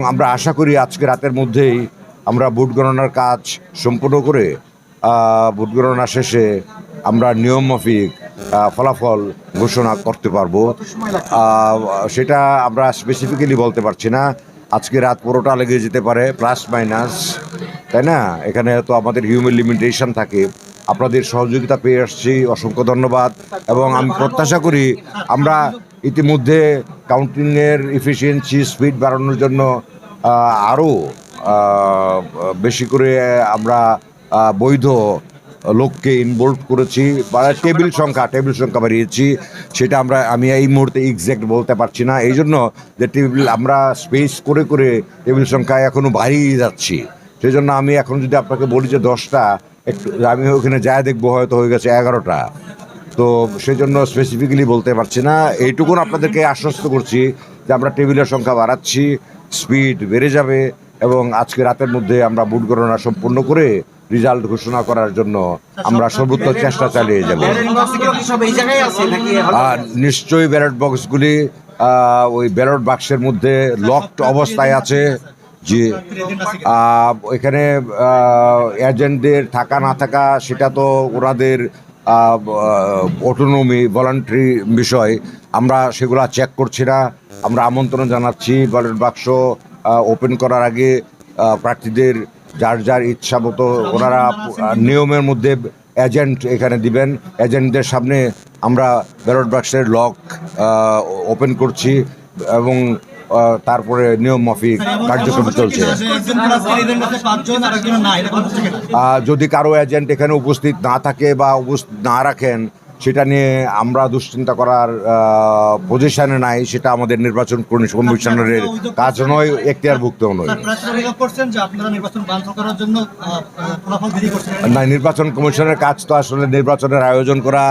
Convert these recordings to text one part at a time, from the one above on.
আমরা আশা করি আজকে রাতের মধ্যেই আমরা ভোট গণনার কাজ সম্পূর্ণ করে ভোট গণনা শেষে আমরা নিয়ম মাফিক ফলাফল ঘোষণা করতে পারবো। সেটা আমরা স্পেসিফিক্যালি বলতে পারছি না। আজকে রাত পুরোটা লেগে যেতে পারে, প্লাস মাইনাস, তাই না? এখানে তো আমাদের হিউম্যান লিমিটেশন থাকে। আপনাদের সহযোগিতা পেয়ে আসছি, অসংখ্য ধন্যবাদ। এবং আমি প্রত্যাশা করি আমরা ইতিমধ্যে কাউন্টিংয়ের এফিসিয়েন্সি স্পিড বাড়ানোর জন্য আরও বেশি করে আমরা বৈধ লোককে ইনভলভ করেছি বা টেবিল সংখ্যা বাড়িয়েছি। সেটা আমি এই মুহূর্তে এক্স্যাক্ট বলতে পারছি না, এই জন্য যে টেবিল আমরা স্পেস করে করে টেবিল সংখ্যা এখনও বাড়িয়ে যাচ্ছি। সেই জন্য আমি এখন যদি আপনাকে বলি যে 10টা, একটু আমি ওখানে যায় দেখবো হয়তো হয়ে গেছে 11টা। তো সেই জন্য স্পেসিফিক্যালি বলতে পারছি না। এইটুকুন আপনাদেরকে আশ্বস্ত করছি যে আমরা টেবিলের সংখ্যা বাড়াচ্ছি, স্পিড বেড়ে যাবে এবং আজকে রাতের মধ্যে আমরা ভোট গণনা সম্পূর্ণ করে রেজাল্ট ঘোষণা করার জন্য আমরা সর্বোচ্চ চেষ্টা চালিয়ে যাব। নিশ্চয়ই ব্যালট বক্সগুলি ওই ব্যালট বাক্সের মধ্যে লকড অবস্থায় আছে। জি, এখানে এজেন্টদের থাকা না থাকা সেটা তো ওনাদের অটোনমি, ভলান্টারি বিষয়। আমরা সেগুলো চেক করছি না। আমরা আমন্ত্রণ জানাচ্ছি ব্যালট বাক্স ওপেন করার আগে প্রার্থীদের যার যার ইচ্ছা মতো ওনারা নিয়মের মধ্যে এজেন্ট এখানে দিবেন। এজেন্টদের সামনে আমরা ব্যালট বাক্সের লক ওপেন করছি এবং তারপরে নিয়ম মাফিক কার্যক্রম চলছে। যদি কারো এজেন্ট এখানে উপস্থিত না থাকে বা উপস্থিত না রাখেন, সেটা নিয়ে আমরা দুশ্চিন্তা করার পজিশনে নাই। সেটা আমাদের নির্বাচন কমিশনারের কাজ নয়, এখতিয়ারভুক্ত নয়। না, নির্বাচন কমিশনের কাজ তো আসলে নির্বাচনের আয়োজন করা,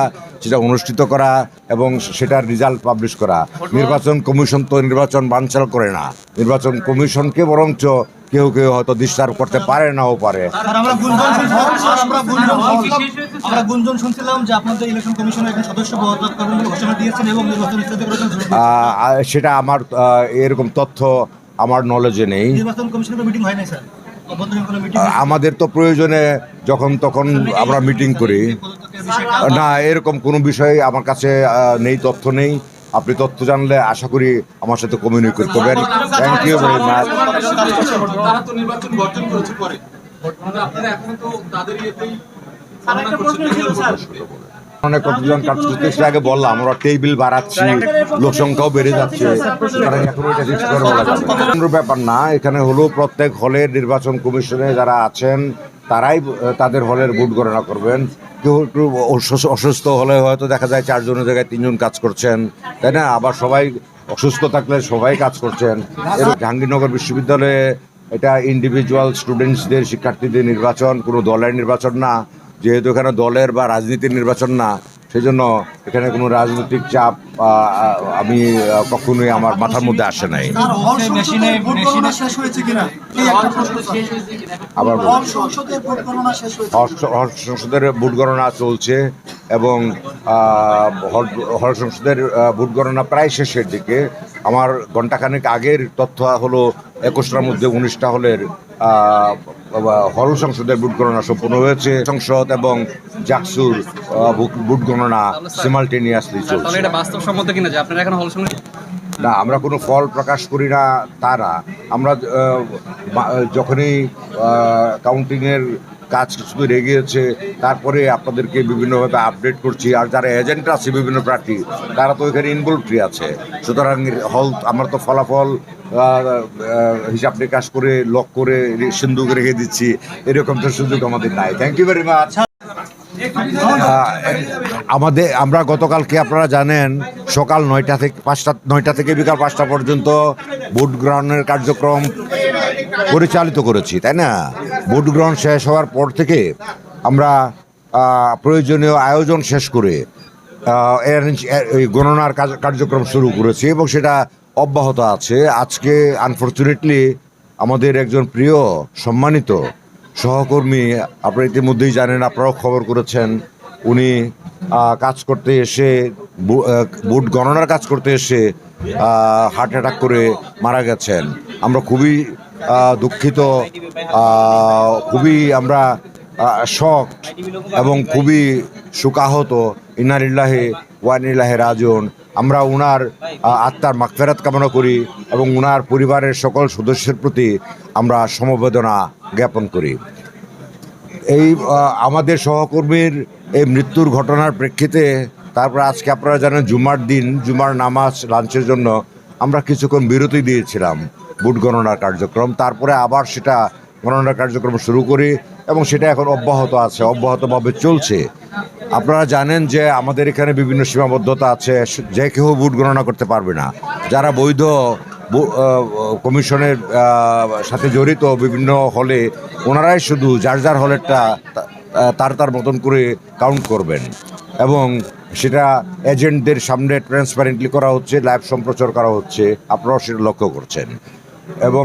সেটা অনুষ্ঠিত করা এবং সেটার রেজাল্ট পাবলিশ করা। নির্বাচন কমিশন তো নির্বাচন বানচাল করে না। নির্বাচন কমিশনকে বরঞ্চ কেউ কেউ হয়তো ডিস্টার্ব করতে পারে, নাও পারে। সেটা আমার এরকম তথ্য আমার নলেজে নেই। আমাদের তো প্রয়োজনে যখন তখন আমরা মিটিং করি না, এরকম কোনো বিষয় আমার কাছে নেই, তথ্য নেই। আপনি তথ্য জানলে আশা করি আমার সাথে কমিউনিকেট করবেন। Thank you very much. অনেক কতজন কাজ করতেছে, আগে বললাম আমরা টেবিল বাড়াচ্ছি, লোক সংখ্যাও বেড়ে যাচ্ছে, কোনো ব্যাপার না। এখানে হলো প্রত্যেক হলের নির্বাচন কমিশনে যারা আছেন তারাই তাদের হলের ভোট গণনা করবেন। কেউ একটু অসুস্থ হলে হয়তো দেখা যায় 4 জনের জায়গায় 3 জন কাজ করছেন, তাই না? আবার সবাই অসুস্থ থাকলে সবাই কাজ করছেন। জাহাঙ্গীরনগর বিশ্ববিদ্যালয়ে এটা ইন্ডিভিজুয়াল স্টুডেন্টসদের, শিক্ষার্থীদের নির্বাচন, কোনো দলের নির্বাচন না। যেহেতু এখানে দলের বা রাজনীতির নির্বাচন না, সেই জন্য এখানে কোনো রাজনৈতিক চাপ আমি কখনোই আমার মাথার মধ্যে আসে নাই। আবার সংসদের ভোট গণনা চলছে এবং হল সংসদের ভোট গণনা প্রায় শেষের দিকে। আমার ঘণ্টাখানেক আগের তথ্য হলো 21টার মধ্যে 19টা হলের হল সংসদের ভোট গণনা সম্পূর্ণ হয়েছে। সংসদ এবং জাকসুর ভোট গণনা সিমালটেনিয়াসলি চলছে। না, আমরা কোনো ফল প্রকাশ করি না তা না। আমরা যখনই কাউন্টিংয়ের কাজ শুধু রেগেছে তারপরে আপনাদেরকে বিভিন্নভাবে আপডেট করছি। আর যারা এজেন্ট আছে বিভিন্ন প্রার্থী, তারা তো এখানে ইনভলভড আছে। সুতরাং আমরা তো ফলাফল হিসাব নিকাশ করে লক করে সিন্ধুকে রেখে দিচ্ছি, এরকম তো সুযোগ আমাদের নাই। Thank you very much. আমরা গতকালকে আপনারা জানেন সকাল 9টা থেকে বিকাল 5টা পর্যন্ত ভোট গ্রহণের কার্যক্রম পরিচালিত করেছি, তাই না? ভোট গ্রহণ শেষ হওয়ার পর থেকে আমরা প্রয়োজনীয় আয়োজন শেষ করে গণনার কার্যক্রম শুরু করেছি এবং সেটা অব্যাহত আছে। আজকে আনফর্চুনেটলি আমাদের একজন প্রিয় সম্মানিত সহকর্মী, আপনারা ইতিমধ্যেই জানেন, আপনারাও খবর করেছেন, উনি কাজ করতে এসে ভোট গণনার কাজ করতে এসে হার্ট অ্যাটাক করে মারা গেছেন। আমরা খুবই দুঃখিত, খুবই আমরা শকড এবং খুবই শোকাহত। ইন্নালিল্লাহি ওয়া ইন্না ইলাইহি রাজিউন। আমরা ওনার আত্মার মাগফিরাত কামনা করি এবং ওনার পরিবারের সকল সদস্যের প্রতি আমরা সমবেদনা জ্ঞাপন করি। এই আমাদের সহকর্মীর এই মৃত্যুর ঘটনার প্রেক্ষিতে তারপর আজকে আপনারা জানেন জুমার দিন, জুমার নামাজ লাঞ্চের জন্য আমরা কিছুক্ষণ বিরতি দিয়েছিলাম ভোট গণনার কার্যক্রম। তারপরে আবার সেটা গণনার কার্যক্রম শুরু করি এবং সেটা এখন অব্যাহতভাবে চলছে। আপনারা জানেন যে আমাদের এখানে বিভিন্ন সীমাবদ্ধতা আছে, যে কেউ ভোট গণনা করতে পারবে না। যারা বৈধ কমিশনের সাথে জড়িত বিভিন্ন হলে, ওনারাই শুধু যার যার হলেরটা তার মতন করে কাউন্ট করবেন এবং সেটা এজেন্টদের সামনে ট্রান্সপারেন্টলি করা হচ্ছে, লাইভ সম্প্রচার করা হচ্ছে, আপনারাও সেটা লক্ষ্য করছেন। এবং